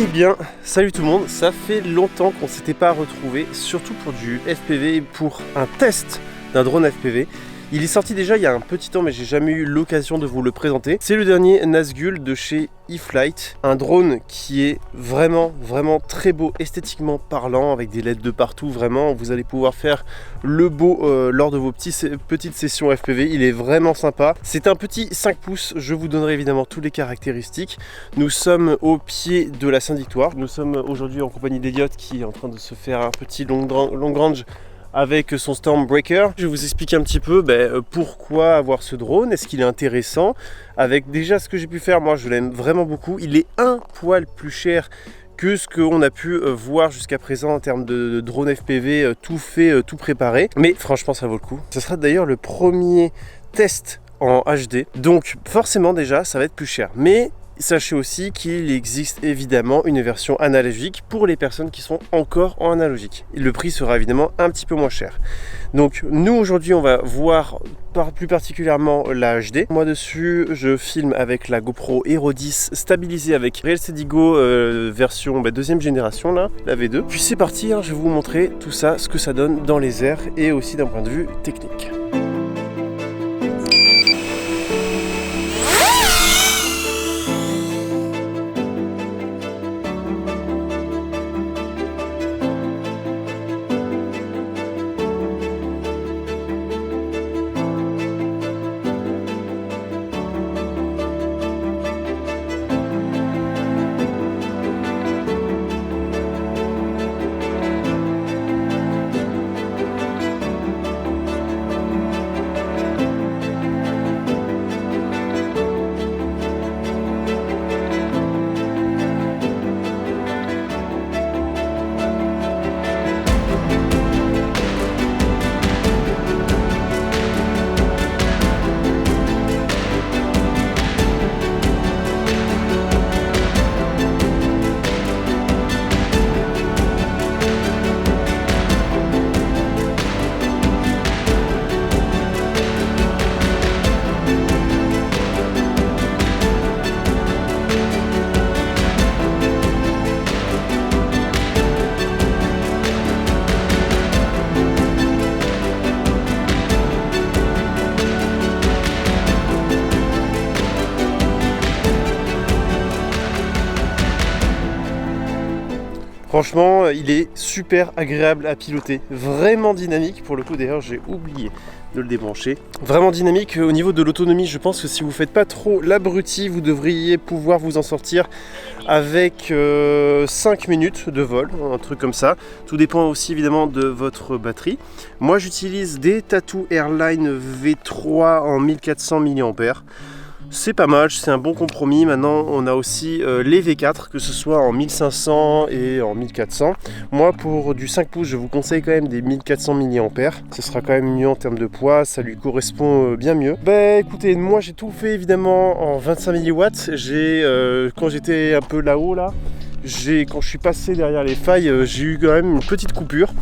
Eh bien, salut tout le monde, ça fait longtemps qu'on s'était pas retrouvés, surtout pour du FPV, pour un test d'un drone FPV. Il est sorti déjà il y a un petit temps, mais j'ai jamais eu l'occasion de vous le présenter. C'est le dernier Nazgul de chez eFlight, un drone qui est vraiment très beau, esthétiquement parlant, avec des LED de partout. Vraiment, vous allez pouvoir faire le beau lors de vos petites sessions FPV. Il est vraiment sympa. C'est un petit 5 pouces, je vous donnerai évidemment toutes les caractéristiques. Nous sommes au pied de la Sainte-Victoire. Nous sommes aujourd'hui en compagnie d'Eliott qui est en train de se faire un petit long range avec son Stormbreaker. Je vais vous expliquer un petit peu pourquoi avoir ce drone, est-ce qu'il est intéressant. Avec déjà ce que j'ai pu faire, moi je l'aime vraiment beaucoup. Il est un poil plus cher que ce qu'on a pu voir jusqu'à présent en termes de drone FPV, tout fait, tout préparé. Mais franchement ça vaut le coup. Ce sera d'ailleurs le premier test en HD. Donc forcément déjà ça va être plus cher. Mais sachez aussi qu'il existe évidemment une version analogique pour les personnes qui sont encore en analogique. Le prix sera évidemment un petit peu moins cher. Donc nous aujourd'hui on va voir plus particulièrement la HD. Moi dessus je filme avec la GoPro Hero 10 stabilisée avec Real Steady Go version deuxième génération là, la V2. Puis c'est parti, je vais vous montrer tout ça, ce que ça donne dans les airs et aussi d'un point de vue technique. Franchement, il est super agréable à piloter, vraiment dynamique. Pour le coup, d'ailleurs, j'ai oublié de le débrancher. Vraiment dynamique au niveau de l'autonomie. Je pense que si vous ne faites pas trop l'abruti, vous devriez pouvoir vous en sortir avec 5 minutes de vol, un truc comme ça. Tout dépend aussi évidemment de votre batterie. Moi, j'utilise des Tattu Airline V3 en 1400 mAh. C'est pas mal, c'est un bon compromis. Maintenant on a aussi les V4, que ce soit en 1500 et en 1400. Moi pour du 5 pouces je vous conseille quand même des 1400 mAh. Ce sera quand même mieux en termes de poids, ça lui correspond bien mieux. Écoutez, moi j'ai tout fait évidemment en 25 mW. Quand j'étais un peu là-haut là, quand je suis passé derrière les failles, j'ai eu quand même une petite coupure.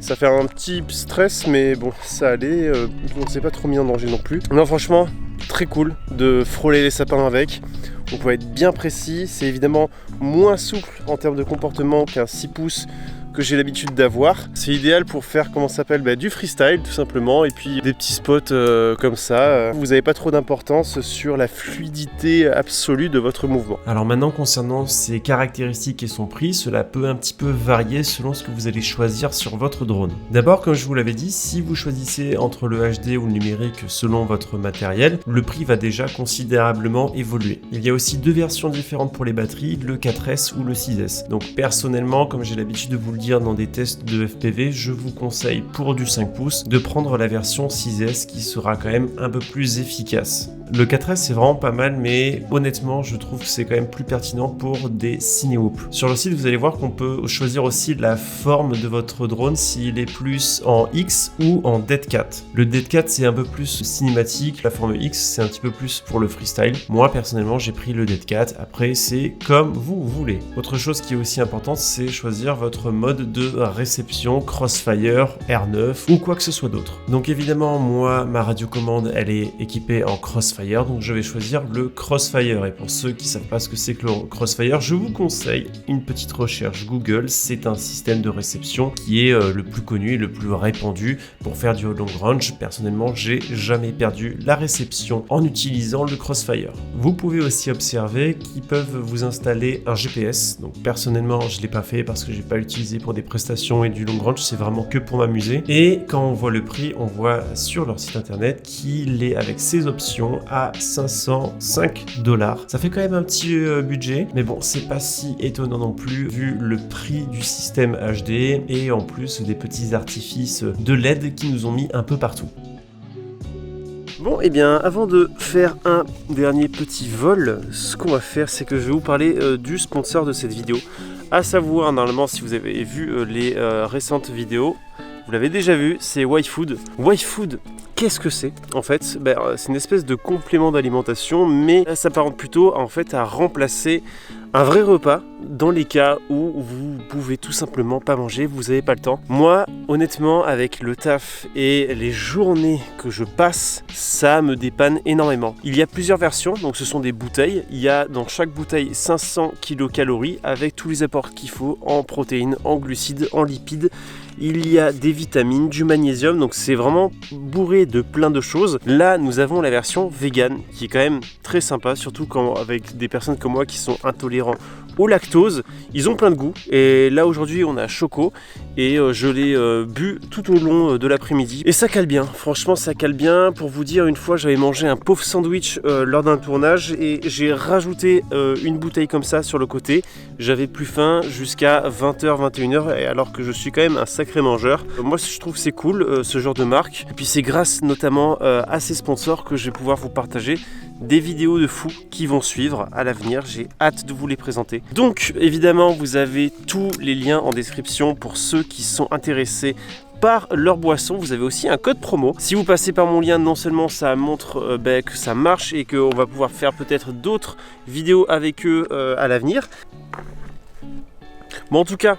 Ça fait un petit stress, mais bon, ça allait. On ne s'est pas trop mis en danger non plus. Non, franchement, très cool de frôler les sapins avec. On peut être bien précis. C'est évidemment moins souple en termes de comportement qu'un 6 pouces que j'ai l'habitude d'avoir. C'est idéal pour faire, du freestyle tout simplement, et puis des petits spots comme ça. Vous n'avez pas trop d'importance sur la fluidité absolue de votre mouvement. Alors maintenant, concernant ses caractéristiques et son prix, cela peut un petit peu varier selon ce que vous allez choisir sur votre drone. D'abord, comme je vous l'avais dit, si vous choisissez entre le HD ou le numérique selon votre matériel, le prix va déjà considérablement évoluer. Il y a aussi deux versions différentes pour les batteries, le 4S ou le 6S. Donc personnellement, comme j'ai l'habitude de vous le dire dans des tests de FPV, je vous conseille pour du 5 pouces de prendre la version 6S qui sera quand même un peu plus efficace. Le 4S c'est vraiment pas mal, mais honnêtement je trouve que c'est quand même plus pertinent pour des ciné-whoops. Sur le site vous allez voir qu'on peut choisir aussi la forme de votre drone, s'il est plus en X ou en Dead Cat. Le Dead Cat c'est un peu plus cinématique, la forme X c'est un petit peu plus pour le freestyle. Moi personnellement j'ai pris le Dead Cat, après c'est comme vous voulez. Autre chose qui est aussi importante, c'est choisir votre mode mode de réception Crossfire, R9 ou quoi que ce soit d'autre. Donc évidemment, moi, ma radiocommande, elle est équipée en Crossfire, donc je vais choisir le Crossfire. Et pour ceux qui ne savent pas ce que c'est que le Crossfire, je vous conseille une petite recherche Google. C'est un système de réception qui est le plus connu et le plus répandu pour faire du long range. Personnellement, j'ai jamais perdu la réception en utilisant le Crossfire. Vous pouvez aussi observer qu'ils peuvent vous installer un GPS. Donc personnellement, je l'ai pas fait parce que j'ai pas utilisé pour des prestations et du long range, c'est vraiment que pour m'amuser. Et quand on voit le prix, on voit sur leur site internet qu'il est avec ses options à 505$. Ça fait quand même un petit budget, mais bon, c'est pas si étonnant non plus vu le prix du système HD et en plus des petits artifices de LED qui nous ont mis un peu partout. Bon, et bien, avant de faire un dernier petit vol, ce qu'on va faire, c'est que je vais vous parler du sponsor de cette vidéo. À savoir, normalement, si vous avez vu les récentes vidéos, vous l'avez déjà vu, c'est YFood. YFood, qu'est-ce que c'est? En fait, c'est une espèce de complément d'alimentation, mais ça s'apparente plutôt en fait à remplacer un vrai repas dans les cas où vous pouvez tout simplement pas manger, vous n'avez pas le temps. Moi, honnêtement, avec le taf et les journées que je passe, ça me dépanne énormément. Il y a plusieurs versions, donc ce sont des bouteilles. Il y a dans chaque bouteille 500 kcal avec tous les apports qu'il faut en protéines, en glucides, en lipides. Il y a des vitamines, du magnésium, donc c'est vraiment bourré de plein de choses. Là, nous avons la version vegan, qui est quand même très sympa, surtout quand avec des personnes comme moi qui sont intolérants au lactose. Ils ont plein de goût. Et là, aujourd'hui, on a Choco, et je l'ai bu tout au long de l'après-midi. Et ça cale bien, franchement, ça cale bien. Pour vous dire, une fois, j'avais mangé un pauvre sandwich lors d'un tournage, et j'ai rajouté une bouteille comme ça sur le côté. J'avais plus faim jusqu'à 20h, 21h, et alors que je suis quand même un sacré mangeur. Moi, je trouve que c'est cool, ce genre de marque. Et puis c'est grâce notamment à ces sponsors que je vais pouvoir vous partager des vidéos de fous qui vont suivre à l'avenir. J'ai hâte de vous les présenter. Donc évidemment, vous avez tous les liens en description pour ceux qui sont intéressés par leur boisson. Vous avez aussi un code promo. Si vous passez par mon lien, non seulement ça montre que ça marche et qu'on va pouvoir faire peut-être d'autres vidéos avec eux à l'avenir. Bon, en tout cas,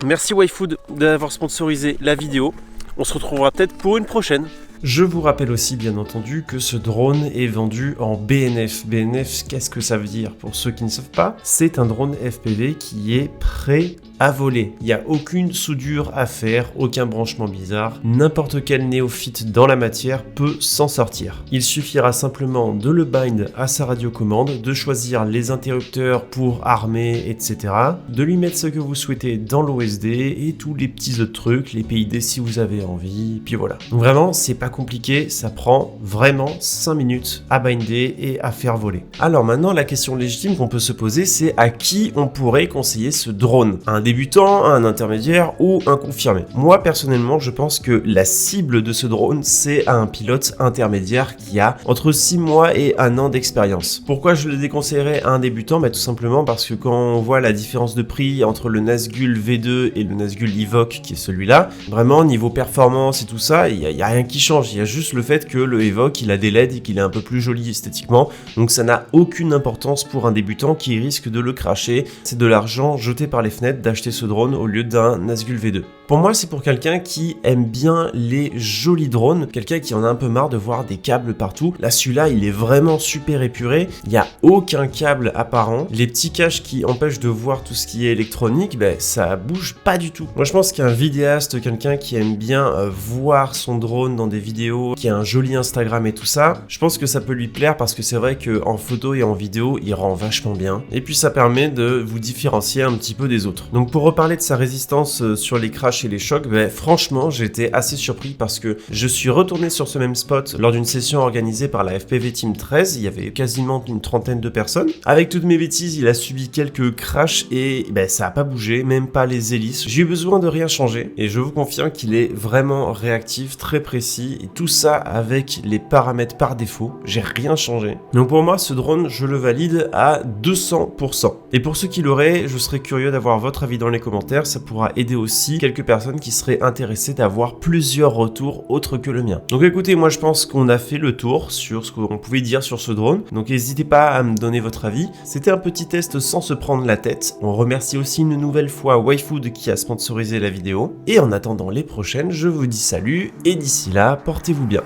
merci YFood d'avoir sponsorisé la vidéo. On se retrouvera peut-être pour une prochaine. Je vous rappelle aussi bien entendu que ce drone est vendu en BNF. BNF, qu'est-ce que ça veut dire? Pour ceux qui ne savent pas, c'est un drone FPV qui est prêt à voler. Il n'y a aucune soudure à faire, aucun branchement bizarre. N'importe quel néophyte dans la matière peut s'en sortir. Il suffira simplement de le bind à sa radiocommande, de choisir les interrupteurs pour armer, etc. De lui mettre ce que vous souhaitez dans l'OSD et tous les petits autres trucs, les PID si vous avez envie, puis voilà. Donc vraiment, c'est pas compliqué, ça prend vraiment 5 minutes à binder et à faire voler. Alors maintenant, la question légitime qu'on peut se poser, c'est à qui on pourrait conseiller ce drone? Un débutant, un intermédiaire ou un confirmé? Moi personnellement, je pense que la cible de ce drone, c'est un pilote intermédiaire qui a entre 6 mois et 1 an d'expérience. Pourquoi je le déconseillerais à un débutant? Tout simplement parce que quand on voit la différence de prix entre le Nazgul V2 et le Nazgul Evoque qui est celui-là, vraiment niveau performance et tout ça, il y a rien qui change. Il y a juste le fait que le Evoque, il a des LED et qu'il est un peu plus joli esthétiquement, donc ça n'a aucune importance pour un débutant qui risque de le cracher. C'est de l'argent jeté par les fenêtres d'acheter ce drone au lieu d'un Nazgul V2. Pour moi, c'est pour quelqu'un qui aime bien les jolis drones, quelqu'un qui en a un peu marre de voir des câbles partout. Là, celui-là, il est vraiment super épuré, il n'y a aucun câble apparent. Les petits caches qui empêchent de voir tout ce qui est électronique, ça bouge pas du tout. Moi, je pense qu'un vidéaste, quelqu'un qui aime bien voir son drone dans des vidéos, qui a un joli Instagram et tout ça, je pense que ça peut lui plaire parce que c'est vrai qu'en photo et en vidéo, il rend vachement bien. Et puis, ça permet de vous différencier un petit peu des autres. Donc, pour reparler de sa résistance sur les crashs et les chocs, franchement j'étais assez surpris parce que je suis retourné sur ce même spot lors d'une session organisée par la FPV Team 13, il y avait quasiment une trentaine de personnes. Avec toutes mes bêtises, il a subi quelques crashs et ça a pas bougé, même pas les hélices. J'ai eu besoin de rien changer et je vous confirme qu'il est vraiment réactif, très précis et tout ça avec les paramètres par défaut, j'ai rien changé. Donc pour moi ce drone je le valide à 200%. Et pour ceux qui l'auraient, je serais curieux d'avoir votre avis dans les commentaires, ça pourra aider aussi quelques personnes qui seraient intéressées d'avoir plusieurs retours autres que le mien. Donc écoutez, moi je pense qu'on a fait le tour sur ce qu'on pouvait dire sur ce drone. Donc n'hésitez pas à me donner votre avis. C'était un petit test sans se prendre la tête. On remercie aussi une nouvelle fois YFood qui a sponsorisé la vidéo. Et en attendant les prochaines, je vous dis salut et d'ici là, portez-vous bien.